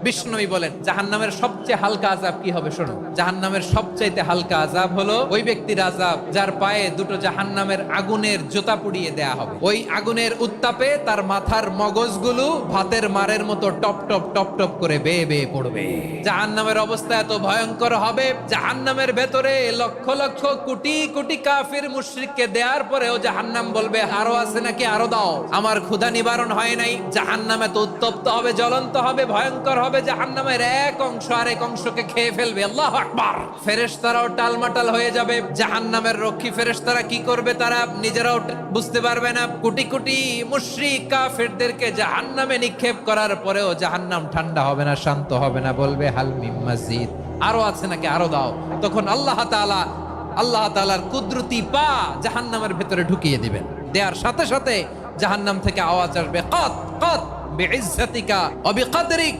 বিষ্ণুনবী বলেন জাহান্নামের সবচেয়ে হালকা আযাব কি হবে শোনো। জাহান্নামের সবচাইতে হালকা আযাব হলো ওই ব্যক্তির আযাব যার পায়ে দুটো জাহান্নামের আগুনের জুতা পুড়িয়ে দেয়া হবে। ওই আগুনের উত্তাপে তার মাথার মগজগুলো ভাতের মারের মতো টপ টপ টপ টপ করে বেয়ে বেয়ে পড়বে। জাহান্নামের অবস্থা এত ভয়ঙ্কর হবে, জাহান্নামের ভেতরে লক্ষ লক্ষ কোটি কোটি কাফির মুশরিককে দেওয়ার পরেও জাহান্নাম বলবে আরো আছে নাকি, আরো দাও, আমার ক্ষুধা নিবারণ হয় নাই। জাহান্নাম এত উত্তপ্ত হবে, জ্বলন্ত হবে, ভয়ঙ্কর হবে, জাহান্নামের এক অংশ আরেক অংশকে খেয়ে ফেলবে। আল্লাহু আকবার। ফেরেশতারাও টালমাটাল হয়ে যাবে। জাহান্নামের রক্ষী ফেরেশতারা কি করবে তারা নিজেরাও বুঝতে পারবে না। কোটি কোটি মুশরিক কাফিরদেরকে জাহান্নামে নিক্ষেপ করার পরেও জাহান্নাম ঠান্ডা হবে না, শান্ত হবে না, বলবে হাল মিন মাজিদ, আরো আছে নাকি, আরো দাও। তখন আল্লাহ তাআলার কুদরতি পা জাহান্নামের ভেতরে ঢুকিয়ে দিবেন। দেওয়ার সাথে সাথে জাহান্নাম থেকে আওয়াজ আসবে, কত কত বিইজ্জাতিকা ওয়া বিকদরিক,